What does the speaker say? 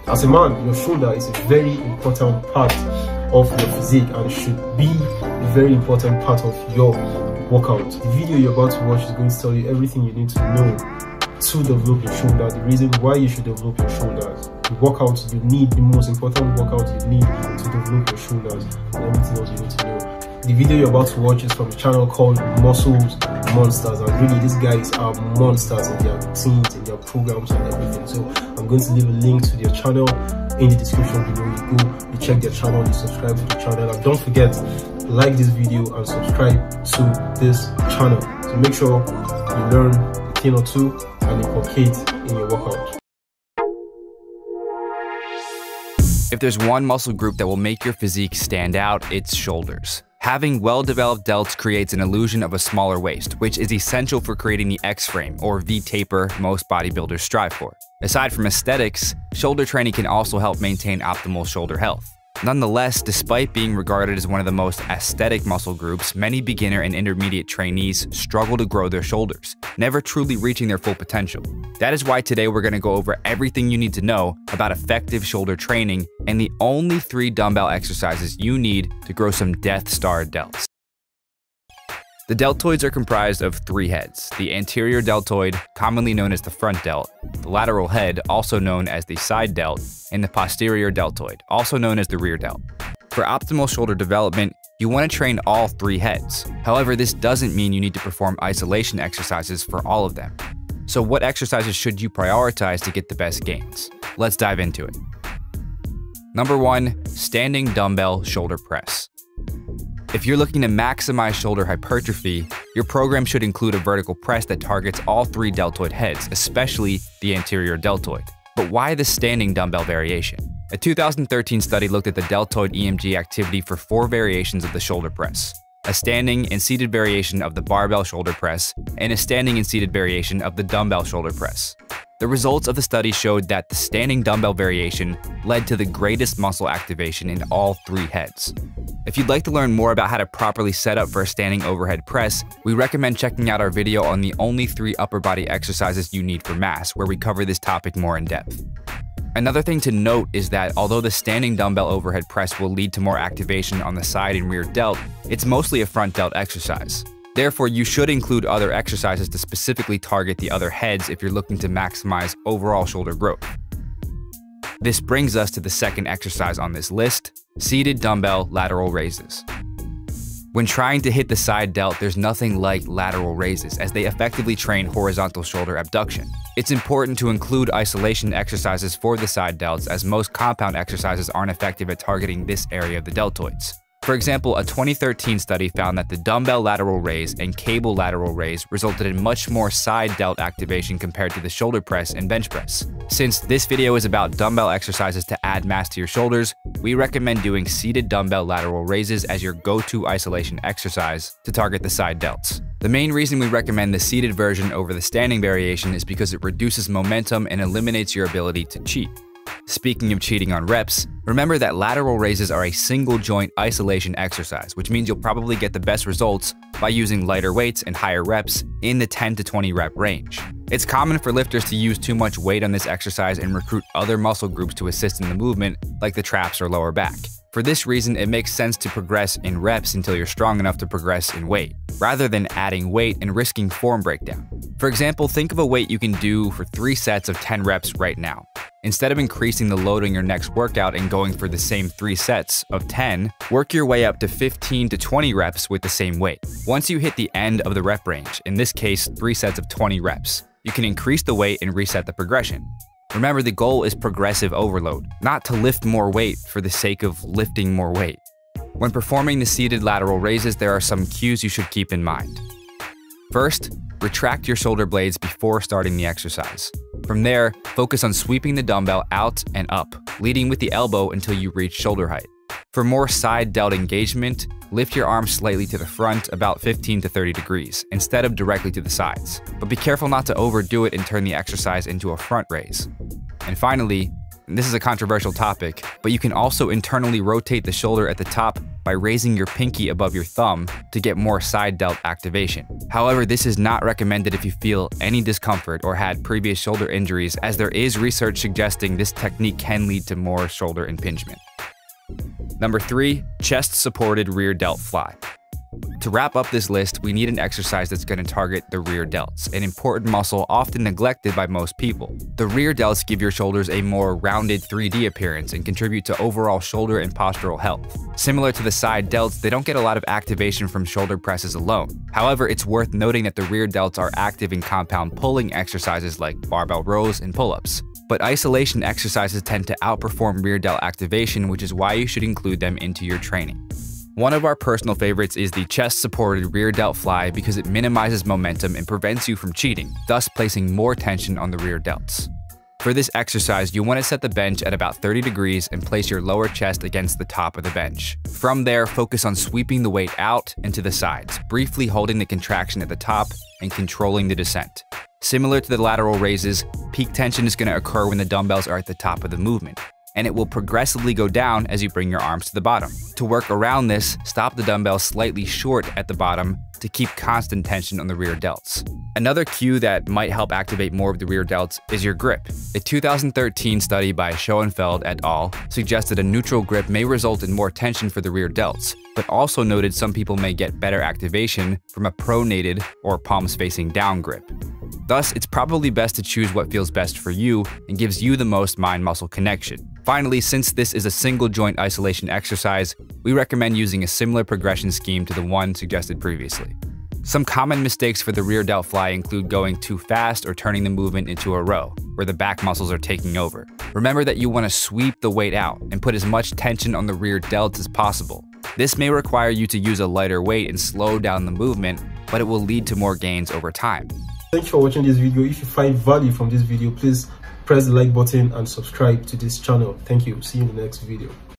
As a man, your shoulder is a very important part of your physique and should be a very important part of your workout. The video you're about to watch is going to tell you everything you need to know to develop your shoulder, the reason why you should develop your shoulders, the workouts you need, the most important workout you need to develop your shoulders, and everything else you need to know. The video you're about to watch is from a channel called Muscles Monsters, and really these guys are monsters in their routines, in their programs and everything. So I'm going to leave a link to their channel in the description below. You go, you check their channel, you subscribe to the channel, and don't forget, like this video and subscribe to this channel. So make sure you learn a thing or two and inculcate in your workout. If there's one muscle group that will make your physique stand out, it's shoulders. Having well-developed delts creates an illusion of a smaller waist, which is essential for creating the X-frame, or V-taper, most bodybuilders strive for. Aside from aesthetics, shoulder training can also help maintain optimal shoulder health. Nonetheless, despite being regarded as one of the most aesthetic muscle groups, many beginner and intermediate trainees struggle to grow their shoulders, never truly reaching their full potential. That is why today we're going to go over everything you need to know about effective shoulder training and the only 3 dumbbell exercises you need to grow some Death Star delts. The deltoids are comprised of 3 heads: the anterior deltoid, commonly known as the front delt, the lateral head, also known as the side delt, and the posterior deltoid, also known as the rear delt. For optimal shoulder development, you want to train all 3 heads. However, this doesn't mean you need to perform isolation exercises for all of them. So what exercises should you prioritize to get the best gains? Let's dive into it. Number 1, standing dumbbell shoulder press. If you're looking to maximize shoulder hypertrophy, your program should include a vertical press that targets all 3 deltoid heads, especially the anterior deltoid. But why the standing dumbbell variation? A 2013 study looked at the deltoid EMG activity for 4 variations of the shoulder press: a standing and seated variation of the barbell shoulder press, and a standing and seated variation of the dumbbell shoulder press. The results of the study showed that the standing dumbbell variation led to the greatest muscle activation in all 3 heads. If you'd like to learn more about how to properly set up for a standing overhead press, we recommend checking out our video on the only 3 upper body exercises you need for mass, where we cover this topic more in depth. Another thing to note is that although the standing dumbbell overhead press will lead to more activation on the side and rear delt, it's mostly a front delt exercise. Therefore, you should include other exercises to specifically target the other heads if you're looking to maximize overall shoulder growth. This brings us to the second exercise on this list: seated dumbbell lateral raises. When trying to hit the side delt, there's nothing like lateral raises, as they effectively train horizontal shoulder abduction. It's important to include isolation exercises for the side delts, as most compound exercises aren't effective at targeting this area of the deltoids. For example, a 2013 study found that the dumbbell lateral raise and cable lateral raise resulted in much more side delt activation compared to the shoulder press and bench press. Since this video is about dumbbell exercises to add mass to your shoulders, we recommend doing seated dumbbell lateral raises as your go-to isolation exercise to target the side delts. The main reason we recommend the seated version over the standing variation is because it reduces momentum and eliminates your ability to cheat. Speaking of cheating on reps, remember that lateral raises are a single joint isolation exercise, which means you'll probably get the best results by using lighter weights and higher reps in the 10 to 20 rep range. It's common for lifters to use too much weight on this exercise and recruit other muscle groups to assist in the movement, like the traps or lower back. For this reason, it makes sense to progress in reps until you're strong enough to progress in weight, rather than adding weight and risking form breakdown. For example, think of a weight you can do for 3 sets of 10 reps right now. Instead of increasing the load on your next workout and going for the same 3 sets of 10, work your way up to 15 to 20 reps with the same weight. Once you hit the end of the rep range, in this case 3 sets of 20 reps, you can increase the weight and reset the progression. Remember, the goal is progressive overload, not to lift more weight for the sake of lifting more weight. When performing the seated lateral raises, there are some cues you should keep in mind. First, retract your shoulder blades before starting the exercise. From there, focus on sweeping the dumbbell out and up, leading with the elbow until you reach shoulder height. For more side delt engagement, lift your arms slightly to the front, about 15 to 30 degrees, instead of directly to the sides. But be careful not to overdo it and turn the exercise into a front raise. And finally, and this is a controversial topic, but you can also internally rotate the shoulder at the top by raising your pinky above your thumb to get more side delt activation. However, this is not recommended if you feel any discomfort or had previous shoulder injuries, as there is research suggesting this technique can lead to more shoulder impingement. Number 3, chest-supported rear delt fly. To wrap up this list, we need an exercise that's going to target the rear delts, an important muscle often neglected by most people. The rear delts give your shoulders a more rounded 3D appearance and contribute to overall shoulder and postural health. Similar to the side delts, they don't get a lot of activation from shoulder presses alone. However, it's worth noting that the rear delts are active in compound pulling exercises like barbell rows and pull-ups. But isolation exercises tend to outperform rear delt activation, which is why you should include them into your training. One of our personal favorites is the chest-supported rear delt fly because it minimizes momentum and prevents you from cheating, thus placing more tension on the rear delts. For this exercise, you want to set the bench at about 30 degrees and place your lower chest against the top of the bench. From there, focus on sweeping the weight out and to the sides, briefly holding the contraction at the top and controlling the descent. Similar to the lateral raises, peak tension is going to occur when the dumbbells are at the top of the movement, and it will progressively go down as you bring your arms to the bottom. To work around this, stop the dumbbells slightly short at the bottom to keep constant tension on the rear delts. Another cue that might help activate more of the rear delts is your grip. A 2013 study by Schoenfeld et al. Suggested a neutral grip may result in more tension for the rear delts, but also noted some people may get better activation from a pronated or palms facing down grip. Thus, it's probably best to choose what feels best for you and gives you the most mind-muscle connection. Finally, since this is a single joint isolation exercise, we recommend using a similar progression scheme to the one suggested previously. Some common mistakes for the rear delt fly include going too fast or turning the movement into a row, where the back muscles are taking over. Remember that you want to sweep the weight out and put as much tension on the rear delts as possible. This may require you to use a lighter weight and slow down the movement, but it will lead to more gains over time. Thanks for watching this video. If you find value from this video, please press the like button and subscribe to this channel. Thank you. See you in the next video.